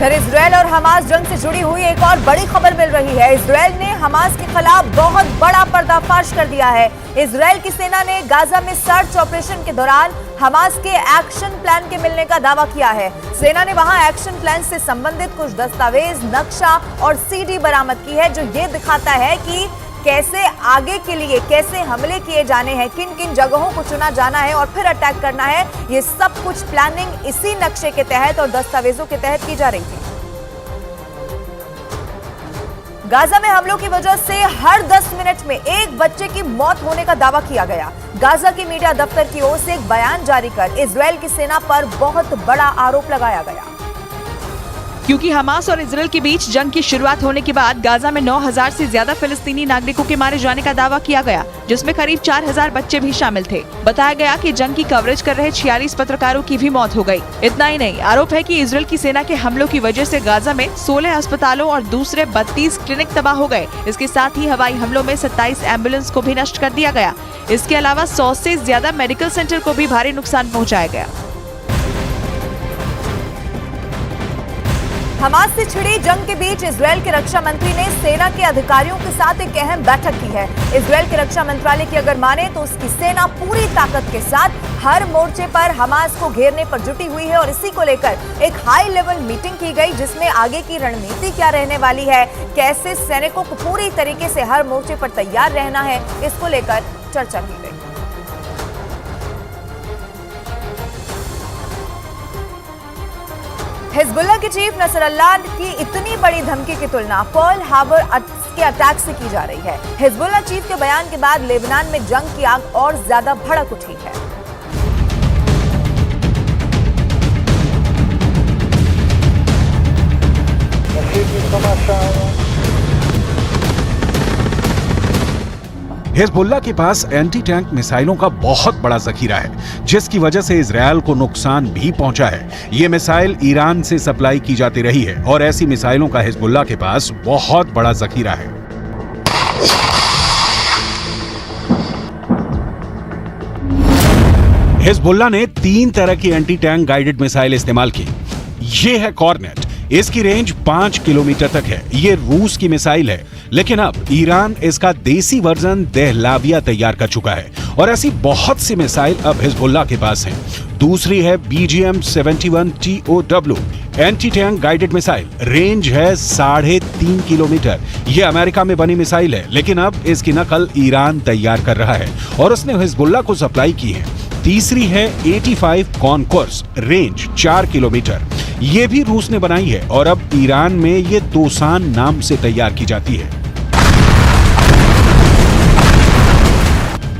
इधर इजरायल और हमास जंग से जुड़ी हुई एक और बड़ी खबर मिल रही है। इजरायल ने हमास के खिलाफ बहुत बड़ा पर्दाफाश कर दिया है। इजरायल की सेना ने गाजा में सर्च ऑपरेशन के दौरान हमास के एक्शन प्लान के मिलने का दावा किया है। सेना ने वहां एक्शन प्लान से संबंधित कुछ दस्तावेज, नक्शा और सीडी बरामद की है, जो ये दिखाता है कि कैसे आगे के लिए कैसे हमले किए जाने हैं, किन किन जगहों को चुना जाना है और फिर अटैक करना है। ये सब कुछ प्लानिंग इसी नक्शे के तहत और दस्तावेजों के तहत की जा रही थी। गाजा में हमलों की वजह से हर 10 मिनट में एक बच्चे की मौत होने का दावा किया गया। गाजा की मीडिया दफ्तर की ओर से एक बयान जारी कर इजरायल की सेना पर बहुत बड़ा आरोप लगाया गया। क्योंकि हमास और इजरायल के बीच जंग की शुरुआत होने के बाद गाजा में 9,000 से ज्यादा फिलिस्तीनी नागरिकों के मारे जाने का दावा किया गया, जिसमें करीब 4,000 बच्चे भी शामिल थे। बताया गया कि जंग की कवरेज कर रहे 46 पत्रकारों की भी मौत हो गई। इतना ही नहीं, आरोप है कि इजरायल की सेना के हमलों की वजह से गाजा में 16 अस्पतालों और दूसरे 32 क्लिनिक तबाह हो गए। इसके साथ ही हवाई हमलों में 27 एम्बुलेंस को भी नष्ट कर दिया गया। इसके अलावा 100 से ज्यादा मेडिकल सेंटर को भी भारी नुकसान पहुँचाया गया। हमास से छिड़ी जंग के बीच इजरायल के रक्षा मंत्री ने सेना के अधिकारियों के साथ एक अहम बैठक की है। इजरायल के रक्षा मंत्रालय की अगर माने तो उसकी सेना पूरी ताकत के साथ हर मोर्चे पर हमास को घेरने पर जुटी हुई है और इसी को लेकर एक हाई लेवल मीटिंग की गई, जिसमें आगे की रणनीति क्या रहने वाली है, कैसे सैनिकों को पूरी तरीके से हर मोर्चे पर तैयार रहना है, इसको लेकर चर्चा की गई। हिजबुल्लाह के चीफ नसरल्लाह की इतनी बड़ी धमकी की तुलना पर्ल हार्बर के अटैक से की जा रही है। हिजबुल्लाह चीफ के बयान के बाद लेबनान में जंग की आग और ज्यादा भड़क उठी है। हिजबुल्लाह के पास एंटी टैंक मिसाइलों का बहुत बड़ा जखीरा है, जिसकी वजह से इजरायल को नुकसान भी पहुंचा है। ये मिसाइल ईरान से सप्लाई की जाती रही है और ऐसी मिसाइलों का हिजबुल्लाह के पास बहुत बड़ा जखीरा है। हिजबुल्लाह ने 3 तरह की एंटी टैंक गाइडेड मिसाइल इस्तेमाल की। ये है कॉर्नेट, इसकी रेंज 5 किलोमीटर तक है। ये रूस की मिसाइल है, लेकिन अब ईरान इसका देसी वर्जन दहलाविया तैयार कर चुका है और ऐसी बहुत सी मिसाइल अब हिजबुल्लाह के पास हैं। दूसरी है BGM-71 TOW anti tank guided missile, range है 3.5 किलोमीटर। ये अमेरिका में बनी मिसाइल है, लेकिन अब इसकी नकल ईरान तैयार कर रहा है और उसने हिजबुल्लाह को सप्लाई की है। तीसरी है 85 कॉनकोर्स, रेंज 4 किलोमीटर। ये भी रूस ने बनाई है और अब ईरान में ये दोसान नाम से तैयार की जाती है।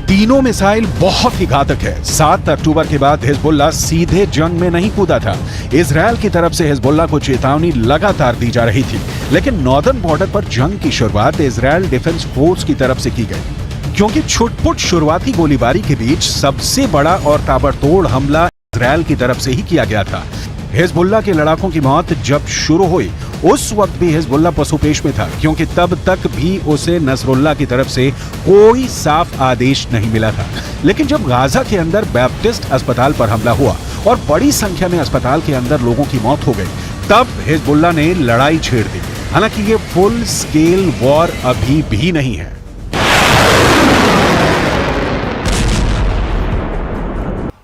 तीनों मिसाइल बहुत ही घातक है। 7 अक्टूबर के बाद हिजबुल्लाह सीधे जंग में नहीं कूदा था। इजरायल की तरफ से हिजबुल्लाह को चेतावनी लगातार दी जा रही थी, लेकिन नॉर्दर्न बॉर्डर पर जंग की शुरुआत इजरायल डिफेंस फोर्स की तरफ से की गई, क्योंकि छुटपुट शुरुआती गोलीबारी के बीच सबसे बड़ा और ताबड़तोड़ हमला इजरायल की तरफ से ही किया गया था। हिजबुल्लाह के लड़ाकों की मौत जब शुरू हुई, उस वक्त भी हिजबुल्लाह पसुपेश में था, क्योंकि तब तक भी उसे नसरुल्लाह की तरफ से कोई साफ आदेश नहीं मिला था। लेकिन जब गाजा के अंदर बैप्टिस्ट अस्पताल पर हमला हुआ और बड़ी संख्या में अस्पताल के अंदर लोगों की मौत हो गई, तब हिजबुल्लाह ने लड़ाई छेड़ दी। हालांकि ये फुल स्केल वॉर अभी भी नहीं है।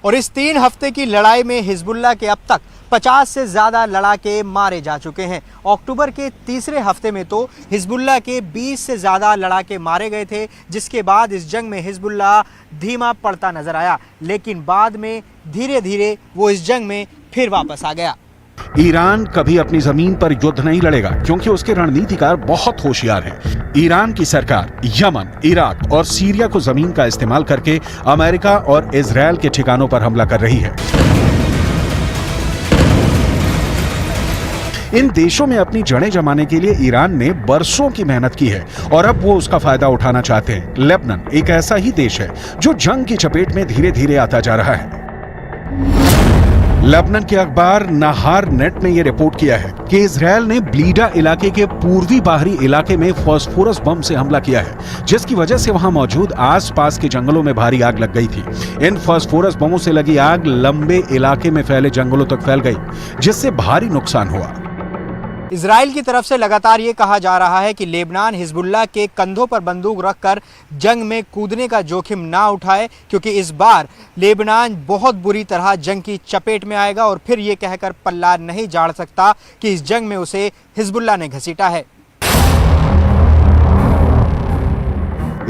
और इस 3 हफ्ते की लड़ाई में हिजबुल्लाह के अब तक 50 से ज्यादा लड़ाके मारे जा चुके हैं। अक्टूबर के तीसरे हफ्ते में तो हिजबुल्लाह के 20 से ज्यादा लड़ाके मारे गए थे, जिसके बाद इस जंग में हिजबुल्लाह धीमा पड़ता नजर आया, लेकिन बाद में धीरे धीरे वो इस जंग में फिर वापस आ गया। ईरान कभी अपनी जमीन पर युद्ध नहीं लड़ेगा, क्योंकि उसके रणनीतिकार बहुत होशियार हैं। ईरान की सरकार यमन, इराक और सीरिया को जमीन का इस्तेमाल करके अमेरिका और इजरायल के ठिकानों पर हमला कर रही है। इन देशों में अपनी जड़ें जमाने के लिए ईरान ने बरसों की मेहनत की है और अब वो उसका फायदा उठाना चाहते हैं। लेबनान एक ऐसा ही देश है जो जंग की चपेट में धीरे धीरे आता जा रहा है। लेबनान के अखबार नहार नेट ने यह रिपोर्ट किया है कि इजरायल ने ब्लीडा इलाके के पूर्वी बाहरी इलाके में फास्फोरस बम से हमला किया है, जिसकी वजह से वहां मौजूद आसपास के जंगलों में भारी आग लग गई थी। इन फास्फोरस बमों से लगी आग लंबे इलाके में फैले जंगलों तक फैल गई, जिससे भारी नुकसान हुआ। इजराइल की तरफ से लगातार ये कहा जा रहा है कि लेबनान हिजबुल्लाह के कंधों पर बंदूक रखकर जंग में कूदने का जोखिम ना उठाए, क्योंकि इस बार लेबनान बहुत बुरी तरह जंग की चपेट में आएगा और फिर ये कहकर पल्ला नहीं झाड़ सकता कि इस जंग में उसे हिजबुल्लाह ने घसीटा है।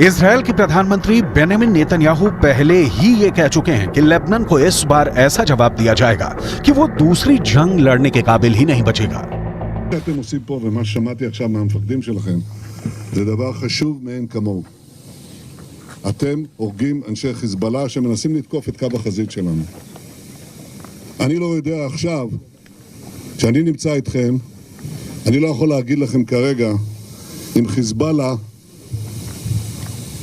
इजराइल के प्रधानमंत्री बेंजामिन नेतन्याहू पहले ही ये कह चुके हैं कि लेबनान को इस बार ऐसा जवाब दिया जाएगा कि वो दूसरी जंग लड़ने के काबिल ही नहीं बचेगा। שאתם עושים פה ומה ששמעתי עכשיו מהמפקדים שלכם זה דבר חשוב מאין כמוהו. אתם הורגים אנשי חיזבאללה שמנסים לתקוף את קו החזית שלנו. אני לא יודע עכשיו, כשאני נמצא איתכם, אני לא יכול להגיד לכם כרגע אם חיזבאללה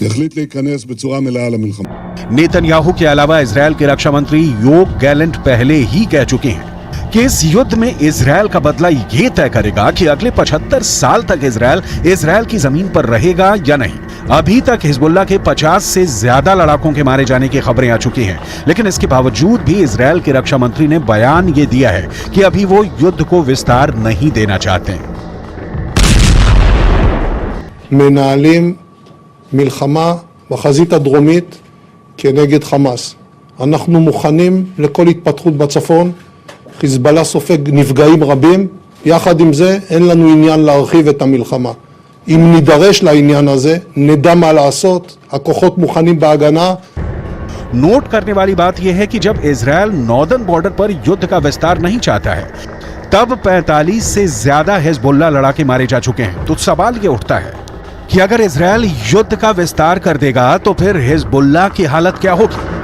יחליט להיכנס בצורה מלאה למלחמה. नेतन्याहू के अलावा इजराइल के रक्षा मंत्री योव गैलेंट पहले ही कह चुके हैं कि इस युद्ध में इजराइल का बदला ये तय करेगा कि अगले 75 साल तक इजराइल की जमीन पर रहेगा या नहीं। अभी तक हिजबुल्लाह के 50 से ज्यादा लड़ाकों के मारे जाने की खबरें आ चुकी हैं, लेकिन इसके बावजूद भी इजराइल के रक्षा मंत्री ने बयान ये दिया है कि अभी वो युद्ध को विस्तार नहीं देना चाहते। מנהלים מלחמה בחזית הדרומית כנגד חמאס. אנחנו מוכנים לכל התפתחות בצפון. חיזבאללה סופג נפגעים רבים, יחד עם זה אין לנו עניין להרחיב את המלחמה. אם נידרש לעניין הזה, נדע מה לעשות, הכוחות מוכנים בהגנה. नोट करने वाली बात यह है कि जब इजराइल नॉर्दर्न बॉर्डर पर युद्ध का विस्तार नहीं चाहता है, तब 45 से ज्यादा हिजबुल्लाह लड़ाके मारे जा चुके हैं। तो सवाल यह उठता है कि अगर इजराइल युद्ध का विस्तार कर देगा तो फिर हिजबुल्लाह की हालत क्या होगी।